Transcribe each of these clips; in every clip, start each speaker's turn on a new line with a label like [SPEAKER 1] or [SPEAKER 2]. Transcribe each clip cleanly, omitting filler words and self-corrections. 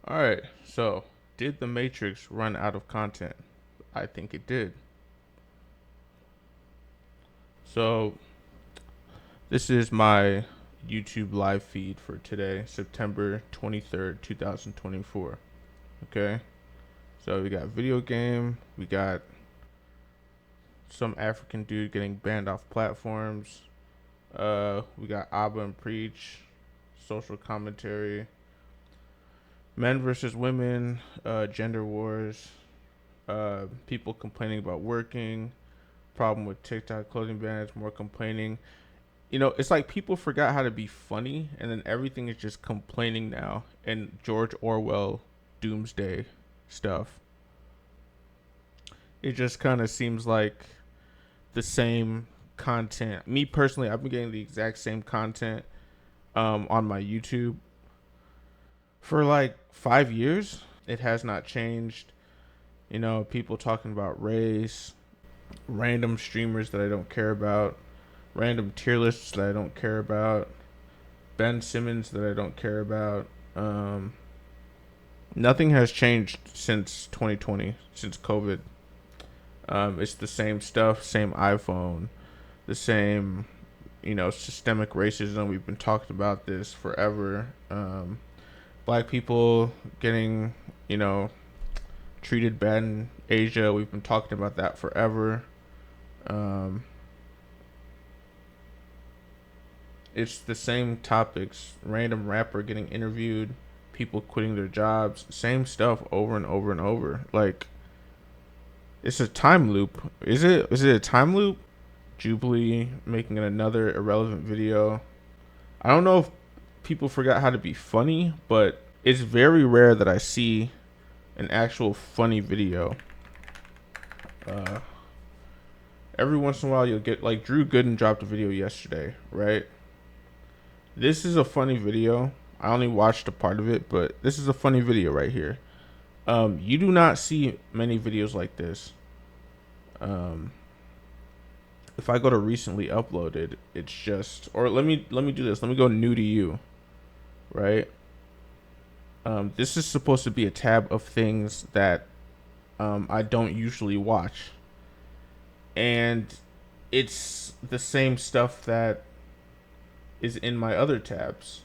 [SPEAKER 1] All right, so did The Matrix run out of content? I think it did. So this is my YouTube live feed for today, September 23rd, 2024. Okay, so we got video game, we got some African dude getting banned off platforms, we got Abba and Preach, social commentary, men versus women, gender wars, people complaining about working, problem with TikTok clothing bans, more complaining. It's like people forgot how to be funny, and then everything is just complaining now and George Orwell doomsday stuff. It just kind of seems like the same content. Me personally, I've been getting the exact same content on my YouTube for like 5 years. It has not changed. People talking about race, random streamers that I don't care about, random tier lists that I don't care about, Ben Simmons that I don't care about. Nothing has changed since 2020, since COVID. It's the same stuff, same iPhone, the same, systemic racism. We've been talking about this forever. Black people getting, you know, treated bad in Asia. We've been talking about that forever. Um, it's the same topics. Random rapper getting interviewed, people quitting their jobs, same stuff over and over and over. Like, it's a time loop. Is it? Is it a time loop? Jubilee making another irrelevant video. I don't know if people forgot how to be funny, but it's very rare that I see an actual funny video. Uh, every once in a while, you'll get like Drew Gooden dropped a video yesterday, right? This is a funny video. I only watched a part of it, but this is a funny video right here. You do not see many videos like this. Um, if I go to recently uploaded, it's just, or let me do this. Let me go new to you, right? This is supposed to be a tab of things that I don't usually watch, and it's the same stuff that is in my other tabs.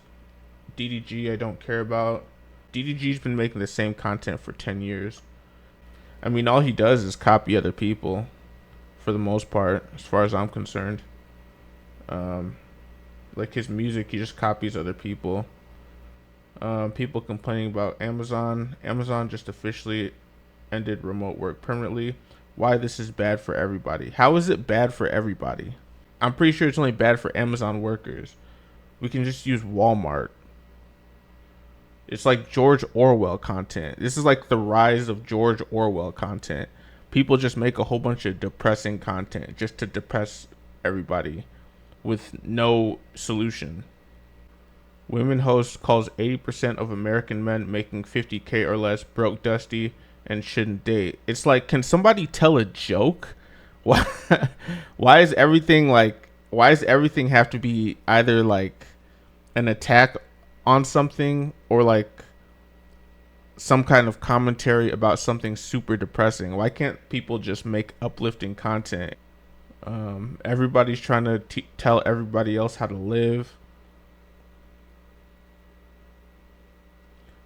[SPEAKER 1] DDG I don't care about. DDG's been making the same content for 10 years. I mean, all he does is copy other people for the most part, as far as I'm concerned. Um, like his music, he just copies other people. People complaining about Amazon. Amazon just officially ended remote work permanently. Why this is bad for everybody. How is it bad for everybody? I'm pretty sure it's only bad for Amazon workers. We can just use Walmart. It's like George Orwell content. This is like the rise of George Orwell content. People just make a whole bunch of depressing content just to depress everybody with no solution. Women host calls 80% of American men making 50K or less broke, dusty, and shouldn't date. It's like, can somebody tell a joke? Why? Why is everything like? Why does everything have to be either like an attack on something or like some kind of commentary about something super depressing? Why can't people just make uplifting content? Everybody's trying to tell everybody else how to live.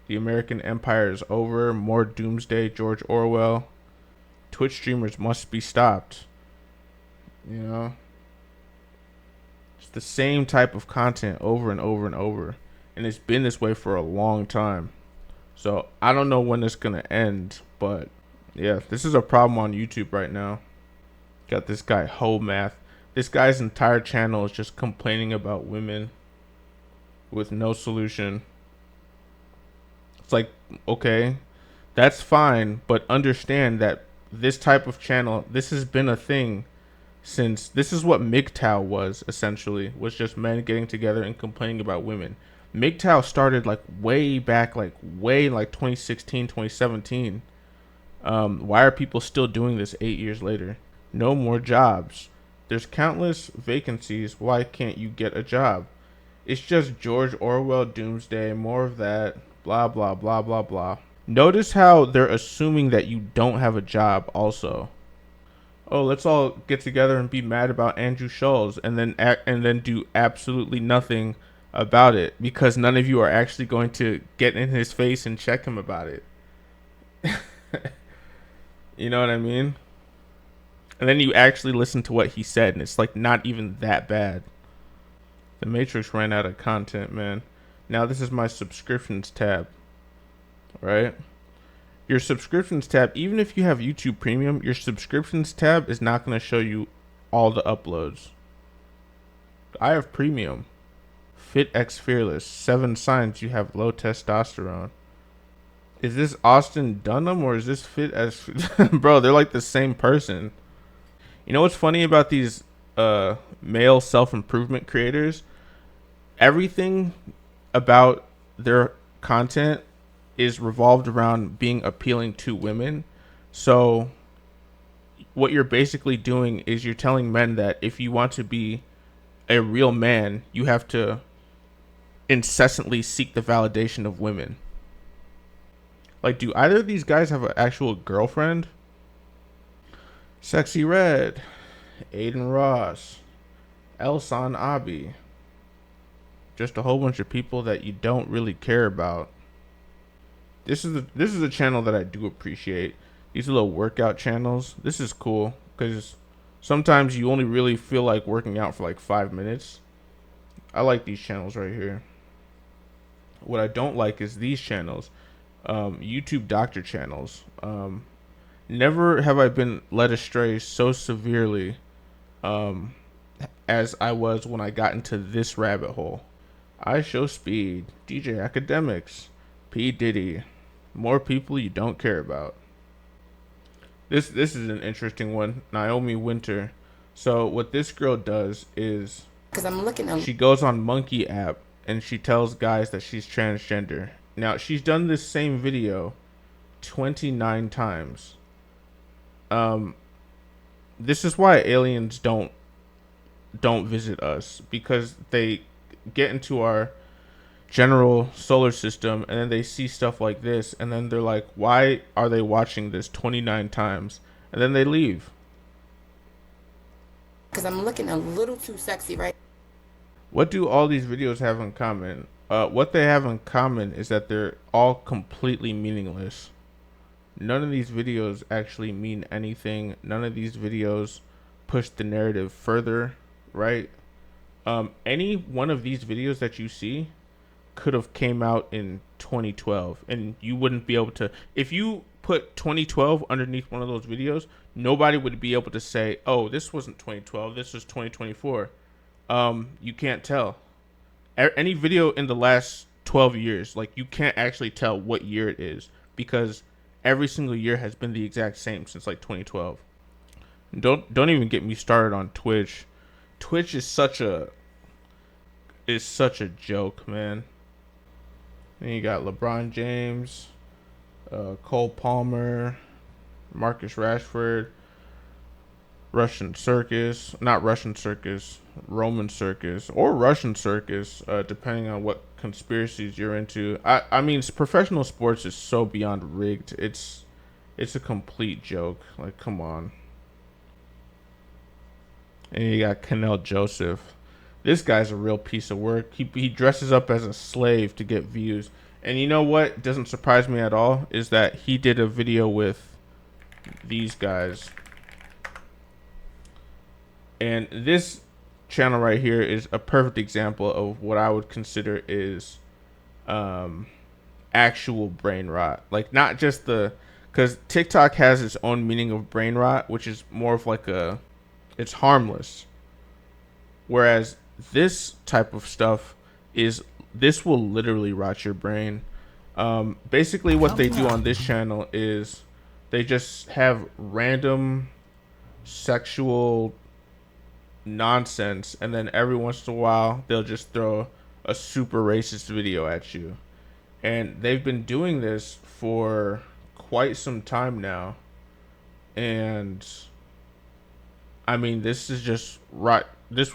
[SPEAKER 1] The American Empire is over. More doomsday, George Orwell. Twitch streamers must be stopped. You know, it's the same type of content over and over and over. And it's been this way for a long time. So I don't know when it's going to end. But yeah, this is a problem on YouTube right now. Got this guy, Ho Math. This guy's entire channel is just complaining about women with no solution. It's like, okay, that's fine, but understand that this type of channel, this has been a thing since, this is what MGTOW was essentially, was just men getting together and complaining about women. MGTOW started like way back, like way like 2016, 2017. Why are people still doing this 8 years later? No more jobs. There's countless vacancies. Why can't you get a job? It's just George Orwell doomsday, more of that. blah blah blah blah blah. Notice how they're assuming that you don't have a job also. Oh, let's all get together and be mad about Andrew Schulz and then do absolutely nothing about it because none of you are actually going to get in his face and check him about it. You know what I mean? And then you actually listen to what he said, and it's like not even that bad. The Matrix ran out of content, man. Now this is my subscriptions tab, right? Your subscriptions tab, even if you have YouTube Premium, your subscriptions tab is not going to show you all the uploads. I have Premium. Fit X Fearless. 7 signs you have low testosterone. Is this Austin Dunham or is this Fit X? Bro, they're like the same person. You know what's funny about these male self-improvement creators? Everything about their content is revolved around being appealing to women. So what you're basically doing is you're telling men that if you want to be a real man, you have to incessantly seek the validation of women. Like, do either of these guys have an actual girlfriend? Sexy Red, Aiden Ross, Elson Abi. Just a whole bunch of people that you don't really care about. This is a channel that I do appreciate. These little workout channels. This is cool because sometimes you only really feel like working out for like 5 minutes. I like these channels right here. What I don't like is these channels, YouTube doctor channels. Never have I been led astray so severely as I was when I got into this rabbit hole. I Show Speed, DJ Academics, P. Diddy, more people you don't care about. This is an interesting one. Naomi Winter. So what this girl does is, because I'm looking at, she goes on Monkey app and she tells guys that she's transgender. Now she's done this same video 29 times. This is why aliens don't visit us, because they get into our general solar system and then they see stuff like this and then they're like, why are they watching this 29 times? And then they leave. Because I'm looking a little too sexy, right? What do all these videos have in common? What they have in common is that they're all completely meaningless. None of these videos actually mean anything. None of these videos push the narrative further, right? Any one of these videos that you see could have came out in 2012 and you wouldn't be able to, if you put 2012 underneath one of those videos, nobody would be able to say, oh, this wasn't 2012, this was 2024. You can't tell. Any video in the last 12 years, like, you can't actually tell what year it is because every single year has been the exact same since like 2012. Don't even get me started on Twitch. Twitch is such a joke, man. Then you got LeBron James, Cole Palmer, Marcus Rashford, Roman Circus, or Russian Circus, depending on what conspiracies you're into. I mean, professional sports is so beyond rigged. It's a complete joke. Like, come on. And you got Canel Joseph. This guy's a real piece of work. He dresses up as a slave to get views. And you know what doesn't surprise me at all is that he did a video with these guys. And this channel right here is a perfect example of what I would consider is actual brain rot. Like, not just because TikTok has its own meaning of brain rot, which is more of like it's harmless. Whereas this type of stuff this will literally rot your brain. Basically what they do on this channel is they just have random sexual nonsense, and then every once in a while they'll just throw a super racist video at you. And they've been doing this for quite some time now. And I mean, this will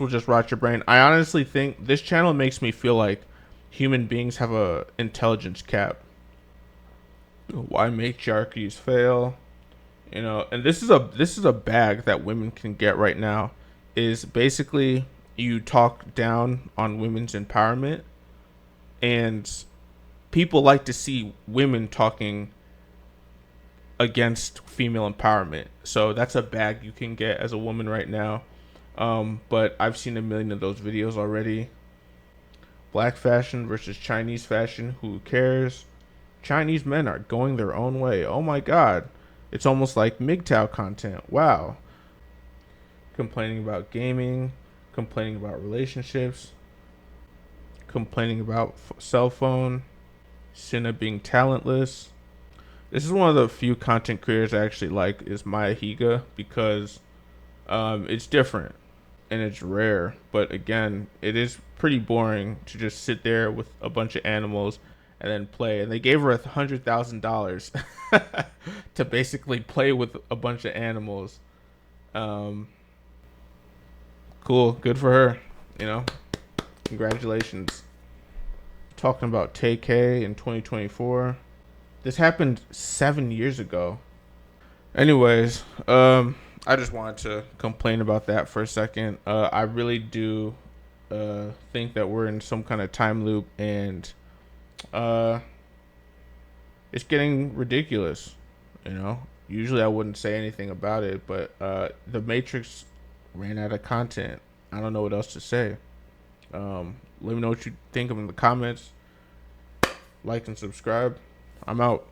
[SPEAKER 1] just rot your brain. I honestly think this channel makes me feel like human beings have a intelligence cap. Why matriarchies fail, and this is a bag that women can get right now. Is basically you talk down on women's empowerment, and people like to see women talking against female empowerment. So that's a bag you can get as a woman right now. But I've seen a million of those videos already. Black fashion versus Chinese fashion. Who cares? Chinese men are going their own way. Oh my god. It's almost like MGTOW content. Wow. Complaining about gaming, complaining about relationships, complaining about cell phone, Cinna being talentless. This is one of the few content creators I actually like is Maya Higa because it's different and it's rare. But again, it is pretty boring to just sit there with a bunch of animals and then play. And they gave her $100,000 to basically play with a bunch of animals. Cool, good for her. Congratulations. Talking about Tay-K in 2024. This happened 7 years ago. Anyways, I just wanted to complain about that for a second. I really do think that we're in some kind of time loop, and it's getting ridiculous. Usually I wouldn't say anything about it, but the Matrix ran out of content. I don't know what else to say. Let me know what you think of in the comments. Like and subscribe. I'm out.